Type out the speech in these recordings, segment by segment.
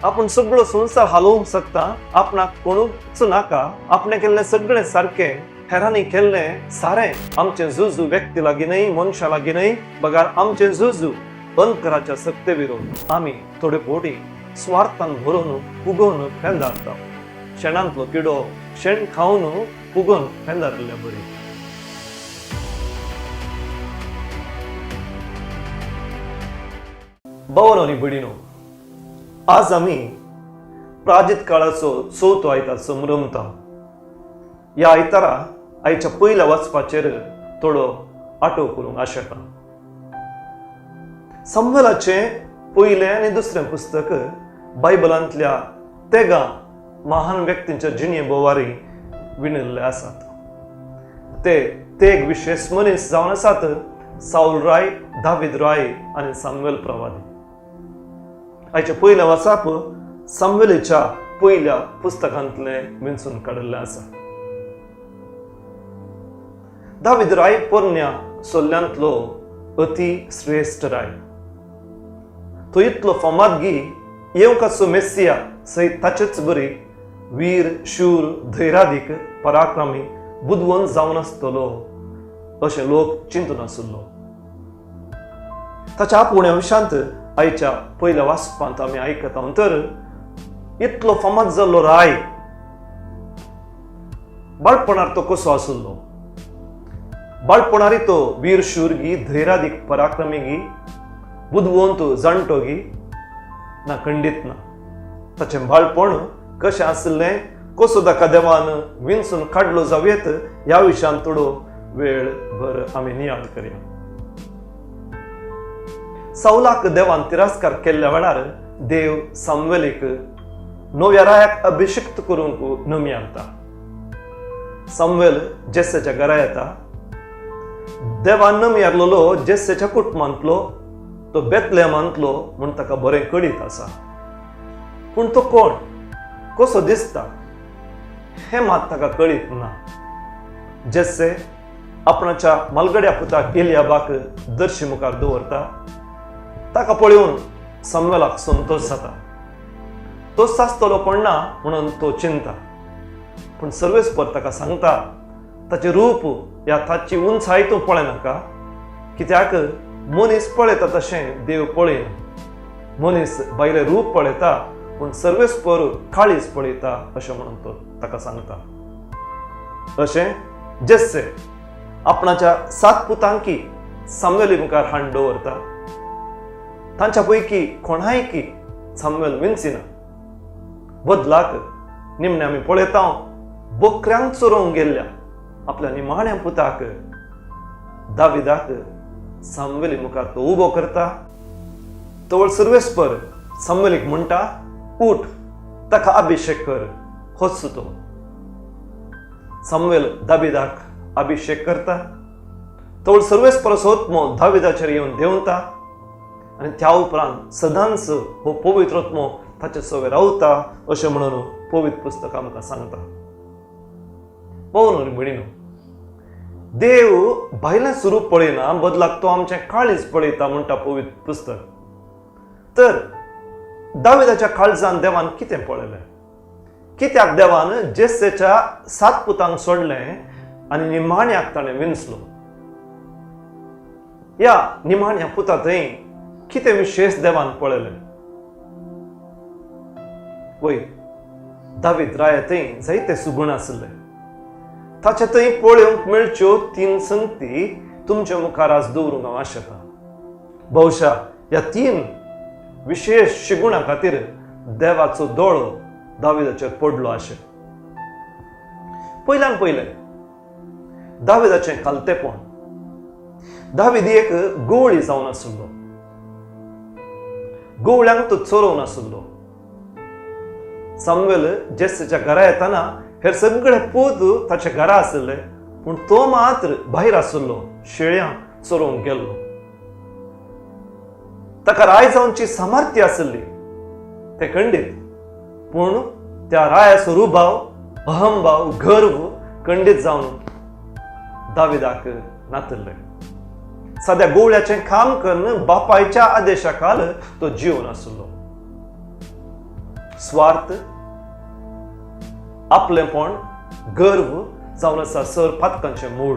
आपण सगळं संसार हलोवंक शकता, आपणाक कोणूच नाका, आपणे केल्लें सगळें सारकें, हेरांनी केल्लें सारें, आमचें झुजू व्यक्ती लागीं न्हय, मनशा लागीं न्हय, बगार आमचें झुजू अंतराच्या सक्ते विरोध आमी थोडे फावटी स्वार्थान भरून फुगोवन फेंदारता. शेणांतलो किडो शेण खावन फुगोवन फेंदारल्या बरी. भावांनो आनी भयणींनो, आज आमी प्राजीत काळाचो चवथो आयतार संभ्रमता. ह्या आयतारा आयच्या पयल्या वाचपाचेर थोडो आठव करूंक आशेता. शमुएलाचें पयलें आनी दुसरें पुस्तक बायबलांतल्या तेगा महान व्यक्तींच्या जिणे बोवारी विणिल्ले आसात. ते एक विशेष मनीस जावन आसात साऊल राय, दावीद राय आनी शमुएल प्रवादी. आयचे पयलें वाचप शमुएलीच्या पयल्या पुस्तकांतलें विंचून काडिल्लें आसा. दावीद राय पोरण्या सोल्ल्यांतलो अति श्रेष्ठ राय. तो इतलो फामादगी येवकाचो मेस्सिया सयत ताचेच बरी वीर, शूर, धैर्याधीक, पराक्रमी, बुदवंत जावन आसतलो अशें लोक चिंतून आसलो. ताच्या आपुण्या विशांत आयच्या पयल्या वाचपांत आमी आयकता तर इतलो फामाद जाल्लो राय बाळपणार तो कसो आसलो. बाळपणारी तो वीर शूर गी, धैर्याधीक, पराक्रमी गी, बुदवंत जाणटो गी ना, खंडीत ना. ताचें बाळपण कशें आसलें, कसो ताका देवान विंचून काडलो जावेत, ह्या विशयान थोडो वेळ भर आमी नियाळ करया. साऊलाक देवान तिरस्कार केल्ल्या वेळार देव शमुएलीक नव्या रायाक अभिषिक्त करूंक नमयता. शमुएल जेसेच्या घरा येता. देवान नमयल्लो जेसेच्या कुटुंबांतलो, तो बेतलेहमांतलो म्हूण ताका बरें कळीत आसा. पूण तो कोण, कसो दिसता हें मात ताका कळीत ना. जेसे आपणाच्या मलगड्या पुताक एलियाबाक दर्शी मुखार दवरता. ताका पळोवन शमुएलाक संतोश जाता. तोच आसतलो कोण ना म्हणून तो चिंता. पूण सर्वेस्पर ताका सांगता ताचें रूप ह्या ताची उंचाय तूं पळयनाका, कित्याक मनीस पळयता तशें देव पळयना. मनीस भायलें रूप पळयता पूण सर्वेस्पर काळीज पळयता अशें म्हणून तो ताका सांगता. अशें जेसे आपणाच्या 7 पुतांकी शमुएली मुखार हाडून दवरता. तांच्या पैकी कोणायकी शमुएल विंचिना. बदलाक निमणे आमी पळयता बोकऱ्यांक चोरोवंक गेल्ल्या आपल्या निमाण्या पुताक दाविदाक शमुएली मुखार तो उबो करता. तवळ सर्वेस्पर शमुएलीक म्हणटा, उठ, ताका अभिषेक कर, होच तो. शमुएल दाविदाक अभिषेक करता. तवळ सर्वेस्पर सोत्मो दाविदाचेर येवन देंवता आनी त्या उपरांत सदांच हो पवित्र आत्मो ताचे सवे रावता अशें म्हणून पवित्र पुस्तक आमकां सांगता. भावांनो आनी भयणींनो, देव भायलें स्वरूप पळयना, बदलाक तो आमचें काळीज पळयता म्हणटा पवित्र पुस्तक. तर दाविदाच्या काळजान देवान कितें पळयलें? कित्याक देवान जेसेच्या 7 पुतांक सोडलें आनी निमाण्याक ताणें विंचलो? ह्या निमाण्या पुता थंय कितें विशेष देवान पळयलें? वय, दावीद राया थंय जायते सुगूण आसले. ताचे थंय पळोवंक मेळच्यो 3 संगती तुमच्या मुखार आज दवरूंक हांव आशेता. भौशा ह्या 3 विशेष शिगुणां खातीर देवाचो दोळो दाविदाचेर पडलो आशें. पयल्यान पयलें दाविदाचें खालतेपण. दावीद एक गवळी जावन आसलो. गवळ्यांक तो चोरोवन आसलो. शमुएल जेसेच्या घरा येताना हेर सगळे पूत ताच्या घरा आसले, पूण तो मात्र भायर आसलो, शेळ्यां चोरोवंक गेल्लो. ताका राय जावची सामर्थ्य आसली, ते खंडीत. पूण त्या रायाचो रुबाव, अहंभाव, गर्व खंडीत जावन दाविदाक नातले. सद्या गवळ्याचें काम करून बापायच्या आदेशा खाल तो जिवन आसलो. स्वार्थ, आपलेपण, गर्व जावन आसा सर पातकांचे मूळ.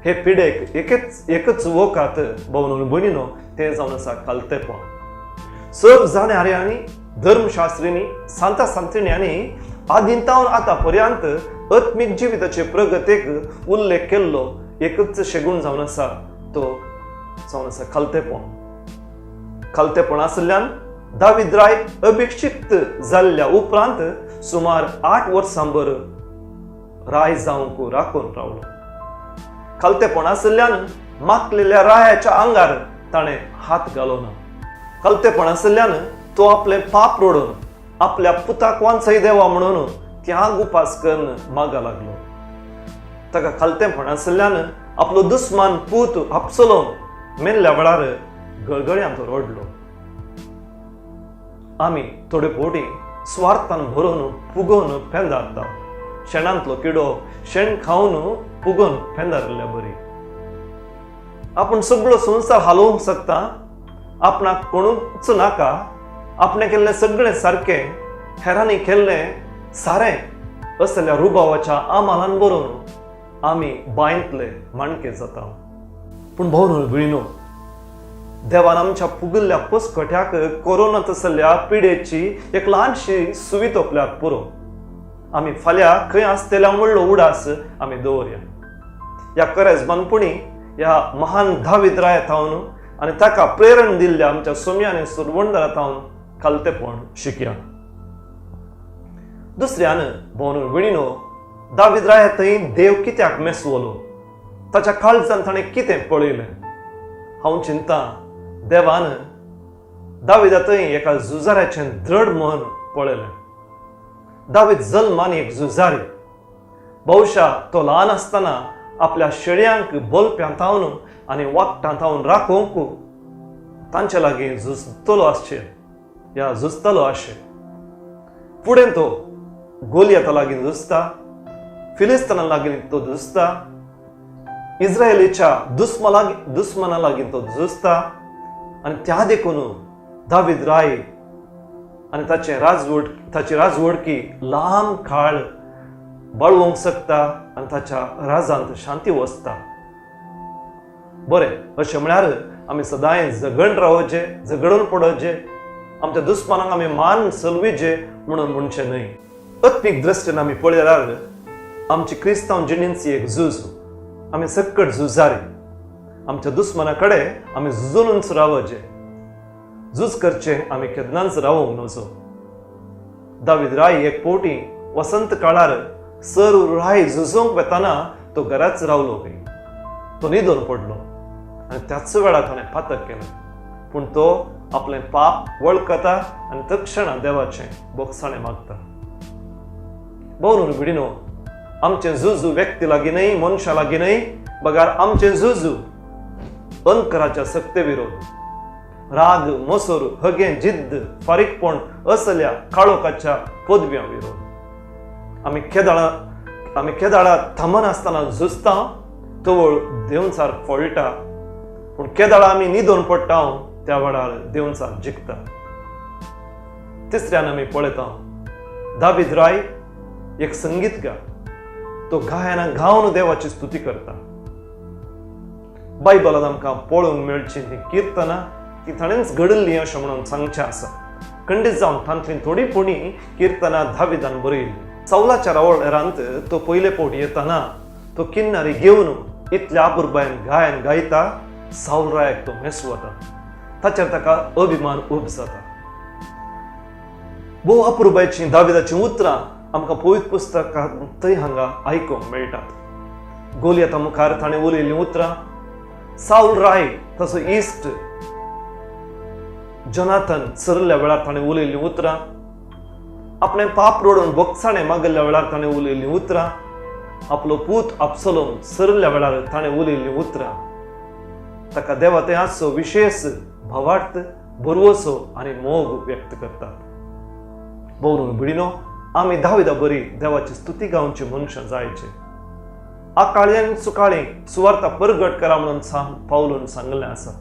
हे पिडेक एकच वोकात भोवन भयणीनो ते जावन आसा खालतेपण. सर जाण्याऱ्यांनी, धर्मशास्त्रींनी, सांता सांतिण्यांनी आदिंतावन आतां पर्यंत आत्मीक जिविताचे प्रगतेक उल्लेख केल्लो एकच शेगूण जावन आसा तो जावन आसा खालतेपण. खालतेपण आसल्यान दावीद राय अभिषिक्त जाल्ल्या उपरांत सुमार 8 वर्सांभर राय जावंक राखून रावलो. खालतेपण आसल्यान मागलेल्या रायाच्या आंगार ताणें हात घालो ना. खालतेपण आसल्यान तो आपले पाप रोडून आपल्या पुताक वांचय देवा म्हणून त्याग उपास करून मागा लागलो. ताका खालतेपण आसल्यान आपलो दुस्मान पूत अबसलोम मेल्ल्या वेळार गळगळ्यांत रडलो. आमी थोडे फावटी स्वार्थान भरून फुगोवन पेंदारता. शेणांतलो किडो शेण खावन फुगोवन पेंदारल्या बरी. आपण सगळो संसार हालोवंक शकता, आपणाक कोणूच नाका, आपणे केल्ले सगळे सारखे, हेरांनी केल्ले सारें असल्या रुबावाच्या आमालान बरोवन आमी बायंतले माणके जाता. पूण भोवन भयणीनो, देवान आमच्या फुगल्ल्या पसकट्याक कोरोनात असल्या पिडेची एक ल्हानशी सुवी तोपल्यार पुरो. आमी फाल्यां खंय आसतल्या म्हणलो उडास आमी दवरया. ह्या करेजमानपणी ह्या महान दावीद रायतावन आनी ताका प्रेरण दिल्ल्या आमच्या सोम्या आनी सुरवंडरातावन खालतेपण शिकया. दुसऱ्यान भोवन भयणीनो, दावीद राय थंय देव कित्याक मेसवलो, ताच्या काळजांत ताणें कितें पळयलें. हांव चिंता देवान दावीदा थंय एका झुजाऱ्याचें दृढ मन पळयलें. दावीद जल्मान एक झुजारी. भौशा तो ल्हान आसतना आपल्या शेळयांक बोलप्यांतावन आनी वागटांतावन राखोवंक तांचे लागीं झुजतलो आसचे या झुजतलो आशे. फुडें तो गोलियाता लागीं झुजता, फिलिस्ताना लागीं तो झुजता, इस्रायलीच्या दुस्मना लागीं तो झुजता. आनी त्या देखून दावीद राय आनी ताची राजवडकी लांब काळ बाळगूंक शकता आनी ताच्या राजांत शांती वसता. बरें, अशें म्हळ्यार आमी सदांच झगडून रावचे, झगडून पडोवचे, आमच्या दुस्मानाक आमी मान चलवीचे म्हणून म्हणचे न्हय. आत्मीक दृश्टीन आमी पळयल्यार आमची क्रिस्तांव जिणेंची एक झूज. आमी सक्कट झुजारी. आमच्या दुस्मना कडेन आमी झुजूनच रावचे, झूज करचे आमी केन्नाच रावूंक नजो. दावीद राय एक फावटी वसंत काळार सर राय झुजोवंक वेताना तो घराच रावलो. तो न्हिदून पडलो आनी त्याच वेळार ताणें पातक केलें. पूण तो आपलें पाप वळखता आनी तक्षणा देवाचें बोगसाणें मागता. भोवन भयणीनो, आमचें झुजू व्यक्ती लागीं न्हय, मनशा लागीं न्हय, बगार आमचें झुजू अंकराच्या सक्ते विरोध, राग, मोसोर, हगे, जिद्द, फारीकपण असल्या काळोखाच्या पदव्यां विरोध. आमी केदाळा थांबन आसतना झुजता तवळ देंवचार फळटा, पूण केदाळा आमी न्हिदून पडटा त्या वेळार देंवचार जिखता. तिसऱ्यान आमी पळयता दावीद राय एक संगीतकार. तो गायनां गावन देवाची स्तुती करता. बायबलांत आमकां पळोवंक मेळची ती किर्तनां ती ताणेंच घडल्ली अशें म्हणून सांगचें आसा. खंडीत जावन तांतली थोडी फोणी किर्तनां दावीदान बरयल्ली. सौलाच्या रावळेरांत तो पयले फावटी येताना तो किन्नारी घेवन इतल्या आपुरबायेन गायन गायता, साऊल रायाक तो मेसवता. ताचेर ताका अभिमान उब जाता. भोव अपुरबायची दावीदाची उतरां आमकां पवित्र पुस्तकांत थंय हांगा आयकूंक मेळटात. गोलियाता मुखार ताणें उलयल्लीं उतरां, साऊल राय तसो इश्ट जोनाथन सरल्या वेळार ताणें उलयल्लीं उतरां, आपणें पाप रोडून बोगसाणें मागल्ल्या वेळार ताणें उलयल्लीं उतरां, आपलो पूत अबसलोम सरल्या वेळार ताणें उलयल्लीं उतरां. ताका देवा ते आसचो विशेष भावार्थ, भरवोसो आनी मोग व्यक्त करतात. भोवन भयणीनो, आमी दावीदा बरी देवाची स्तुती गावची मनशां जायचे. आकाळेन सुकाळी सुवार्ता परगट करा म्हणून पावलून सांगलें आसा.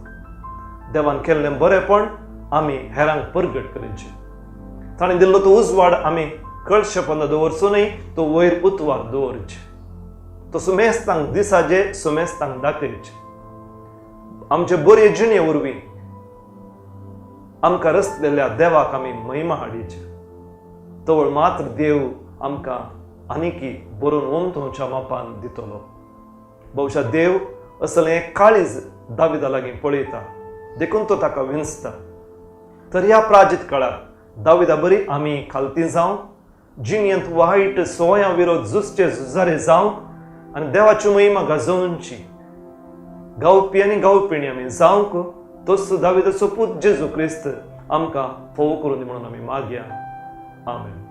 देवान केल्लें बरेंपण आमी हेरांक परगट करीचे. ताणें दिल्लो तो उजवाड आमी कळशेपणां दवरचूनय तो वयर उतवार दवरचे, तो सुमेस्तांक दिसाचे सुमेस्तांक दाखयचे. आमचे बरे जिणे वरवीं आमकां रचलेल्या देवाक आमी महिमा हाडीचे. तवळ मात्र देव आमकां आनिकी बरोवन वंतोवच्या मापान दितलो. भोवशा देव असलें काळीज दाविदा लागीं पळयता, देखून तो ताका विंचता. तर ह्या प्राजीत काळार दाविदा बरी आमी खालती जावं, जिणेंत वायट सोया विरोध झुजचे झुजारे जावंक आनी देवाची महिमा गाजोवची गावपी आनी गावपिणी आमी जावंक तोच दाविदाचो पूत जेजू क्रिस्त आमकां फोव करून दी म्हणून आमी मागया. आमेन.